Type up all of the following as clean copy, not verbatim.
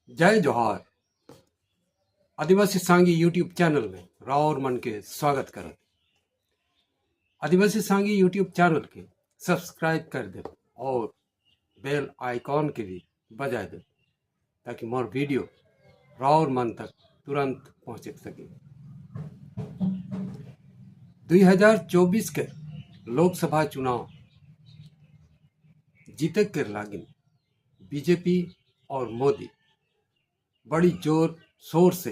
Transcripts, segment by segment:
जय जोहार। आदिवासी सांगी यूट्यूब चैनल में राव मन के स्वागत करत। आदिवासी सांगी यूट्यूब चैनल के सब्सक्राइब कर दे और बेल आइकॉन के भी बजाय दे ताकि मोर वीडियो राव मन तक तुरंत पहुंच सके। 2024 के लोकसभा चुनाव जीते के लागिन बीजेपी और मोदी बड़ी जोर शोर से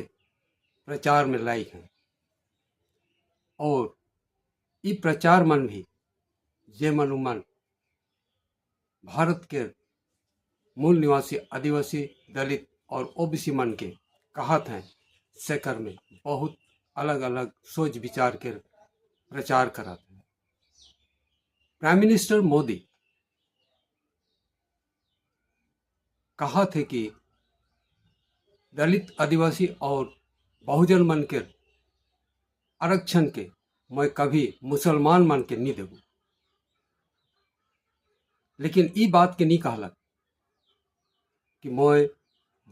प्रचार में लाई हैं और ई प्रचार मन भी जे मनुमन भारत के मूल निवासी आदिवासी दलित और ओबीसी मन के कहत हैं सेकर में बहुत अलग अलग सोच विचार के प्रचार करत हैं। प्राइम मिनिस्टर मोदी कहा थे कि दलित आदिवासी और बहुजन मन के आरक्षण के मैं कभी मुसलमान मन के नहीं देबू, लेकिन ई बात के नहीं कहलक कि मैं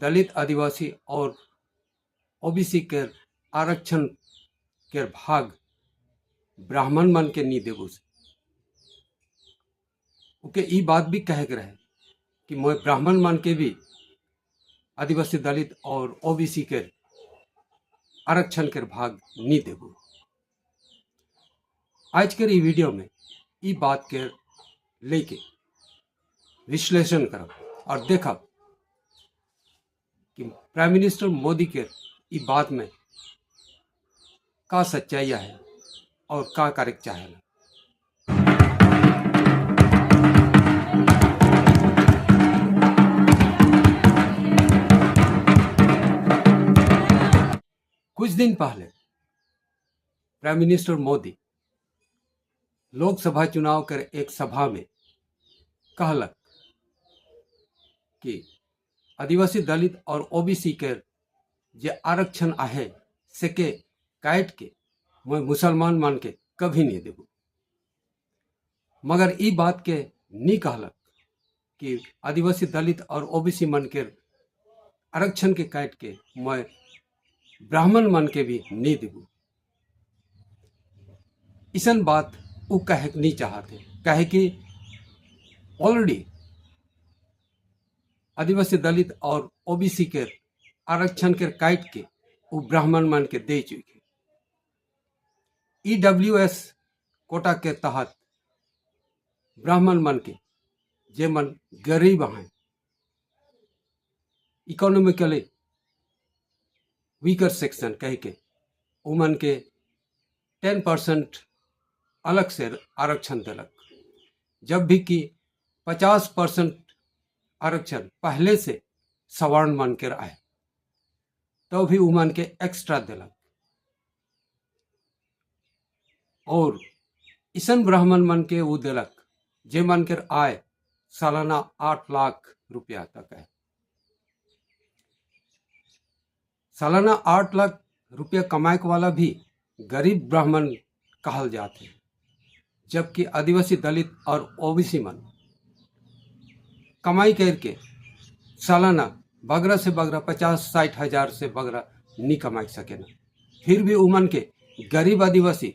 दलित आदिवासी और ओबीसी के आरक्षण के भाग ब्राह्मण मन के नहीं देबू। ओके ई बात भी कहे के रहे कि मैं ब्राह्मण मन के भी आदिवासी दलित और ओबीसी के आरक्षण के भाग नहीं देबू। आज के ई वीडियो में ई बात के लेके विश्लेषण करब और देखब कि प्राइम मिनिस्टर मोदी के ई बात में का सच्चाई है और का करे चाहे। कुछ दिन पहले प्राइम मिनिस्टर मोदी लोकसभा चुनाव कर एक सभा में कहलक कि आदिवासी दलित और ओबीसी के जे आरक्षण आहे से के काट के मैं मुसलमान मान के कभी नहीं देबू। मगर ई बात के नहीं कहलक कि आदिवासी दलित और ओबीसी मन के आरक्षण के काट के मैं ब्राह्मण मन के भी नहीं देबू। इसन बात वो कहे नहीं चाहते, कहे कि ऑलरेडी आदिवासी दलित और ओबीसी के आरक्षण के काट के वो ब्राह्मण मन के दे चुके। ईडब्ल्यूएस कोटा के तहत ब्राह्मण मन के जे मन गरीब हैं, इकोनॉमिकली वीकर सेक्शन कह के उमन के 10% अलग से आरक्षण दिलक, जब भी कि 50% आरक्षण पहले से सवर्ण मन के आए तो भी उमन के एक्स्ट्रा दिलक। और इसन ब्राह्मण मन के वो दिलक जे मन के आय सालाना 8 लाख रुपया तक है। सालाना 8 लाख रुपया कमाए वाला भी गरीब ब्राह्मण कहल जाते हैं, जबकि आदिवासी दलित और ओबीसी मन कमाई करके सालाना बगरा से बगरा 50-60 हजार से बगरा नहीं कमा सके ना। फिर भी उमन के गरीब आदिवासी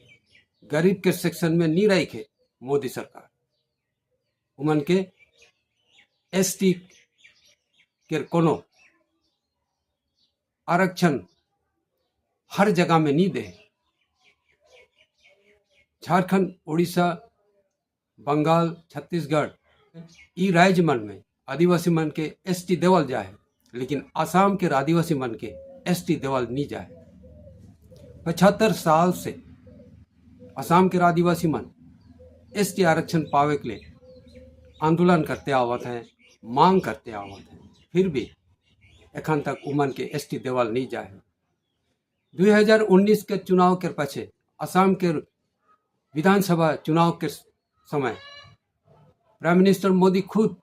गरीब के सेक्शन में नहीं रखे मोदी सरकार। उमन के एसटी के कोनो आरक्षण हर जगह में नहीं दे। झारखंड, उड़ीसा, बंगाल, छत्तीसगढ़ ई राज्य मन में आदिवासी मन के एसटी देवल जाए, लेकिन आसाम के आदिवासी मन के एसटी देवल नहीं जाए। 75 साल से आसाम के आदिवासी मन एसटी आरक्षण पावे के लिए आंदोलन करते आवत हैं, मांग करते आवत हैं, फिर भी एखन तक उमन के एसटी देवल नहीं जाए। 2019 के चुनाव के पछे असम के विधानसभा चुनाव के समय प्राइम मिनिस्टर मोदी खुद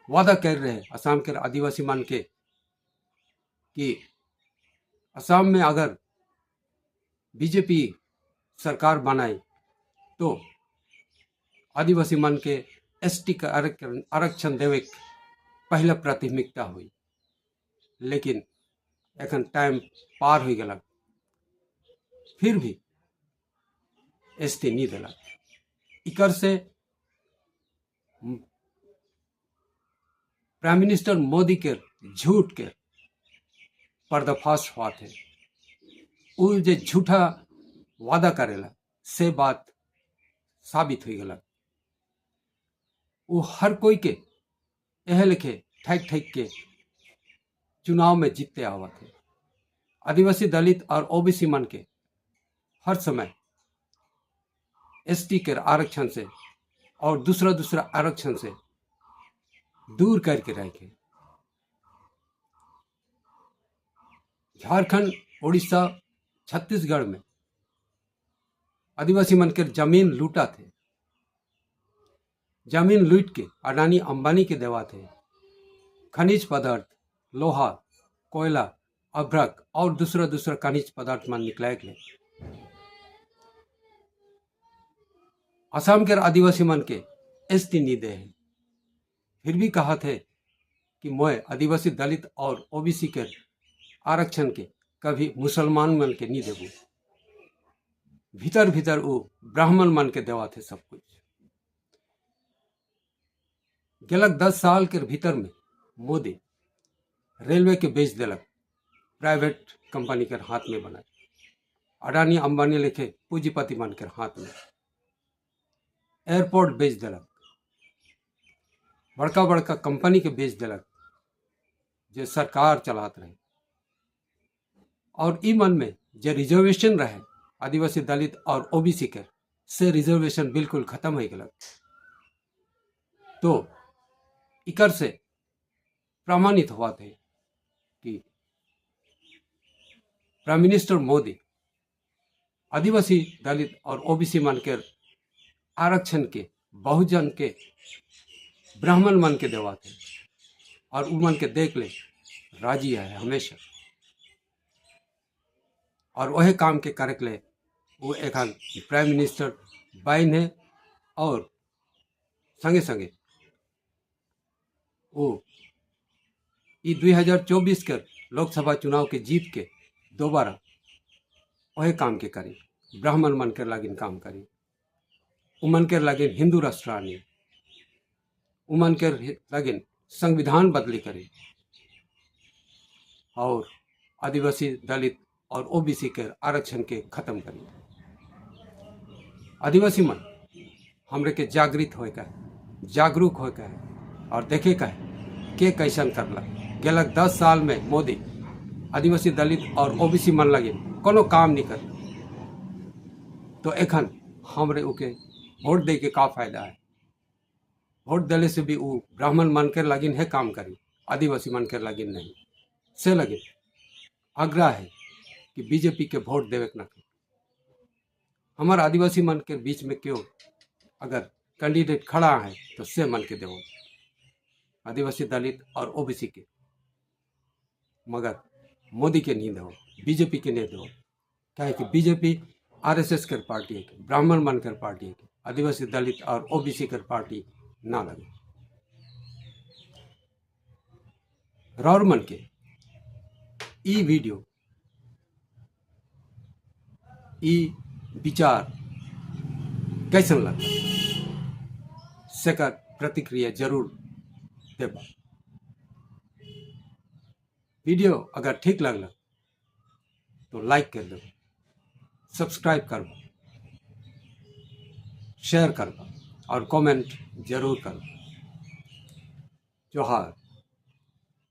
वादा कर रहे हैं असम के आदिवासी मन के कि असम में अगर बीजेपी सरकार बनाए तो आदिवासी मन के एसटी का आरक्षण देवे पहला प्राथमिकता हुई। लेकिन एखन टाइम पार हो गलक, फिर भी एसटी नहीं दिलक। इकर से प्राइम मिनिस्टर मोदी के झूठ के पर्दाफाश हुआ थे। वो जो झूठा वादा करेला से बात साबित हो गलक। वो हर कोई के यह लिखे ठैक ठैक के चुनाव में जीतते आवा थे। आदिवासी, दलित और ओबीसी मन के हर समय एसटी के आरक्षण से और दूसरा आरक्षण से दूर करके रखे। झारखंड, उड़ीसा, छत्तीसगढ़ में आदिवासी मन के जमीन लूटा थे। जमीन लूट के अडानी अंबानी के देवा थे। खनिज पदार्थ, लोहा, कोयला, अभ्रक और दूसरा खनिज पदार्थ मन निकला के असम के आदिवासी मन के एसटी नहीं दे है। फिर भी कहा थे कि मैं आदिवासी, दलित और ओबीसी के आरक्षण के कभी मुसलमान मन के नहीं देबू। भीतर भीतर वो ब्राह्मण मन के देवा थे सब कुछ। गलत 10 साल के भीतर में मोदी रेलवे के बेच दिलक, प्राइवेट कंपनी के हाथ में बना। अडानी अंबानी लिखे पूंजीपति मन के हाथ में। एयरपोर्ट बेच दिलक, बड़का कंपनी के बेच दिलक जो सरकार चलात रहे। और ई मन में जो रिजर्वेशन रहे आदिवासी, दलित और ओबीसी के, से रिजर्वेशन बिल्कुल खत्म हो गलक। तो इकर से प्रमाणित हुआ थे कि प्राइम मिनिस्टर मोदी आदिवासी, दलित और ओबीसी मन के आरक्षण के बहुजन के ब्राह्मण मन के देवा थे और उ मन के देख ले राजी है हमेशा। और वही काम के करे ले वो एखन प्राइम मिनिस्टर बाइन है। और संगे संगे वो 2024 के लोकसभा चुनाव के जीत के दोबारा वही काम के करी। ब्राह्मण मन के लागिन काम करी, उमन के लागिन हिंदू राष्ट्र आनी, उमन के लागिन संविधान बदली करी और आदिवासी, दलित और ओबीसी के आरक्षण के खत्म करी। आदिवासी मन हमरे के जागृत होए का, जागरूक होए का और देखे का के कैसन करला। गलत 10 साल में मोदी आदिवासी, दलित और ओबीसी मन लगे कोनो काम नहीं कर। तो एखन हमरे उके वोट दे के का फायदा है। वोट देने से भी वो ब्राह्मण मन के लगिन है काम करी, आदिवासी मन के लगिन नहीं। से लगे आग्रह है कि बीजेपी के वोट देवे न कर। हमारे आदिवासी मन के बीच में क्यों अगर कैंडिडेट खड़ा है तो से मन के देवो, आदिवासी, दलित और ओबीसी के, मगर मोदी के नहीं दो, बीजेपी के नहीं दो। क्या है कि बीजेपी आरएसएस कर पार्टी है, ब्राह्मण मन कर पार्टी है, आदिवासी, दलित और ओबीसी कर पार्टी ना लगे। रौर मन के ई वीडियो, ई विचार कैसन लगा सेकर प्रतिक्रिया जरूर देबा। वीडियो अगर ठीक लगला तो लाइक कर दो, सब्सक्राइब करबा, शेयर करबा और कमेंट जरूर करबा। जोहार।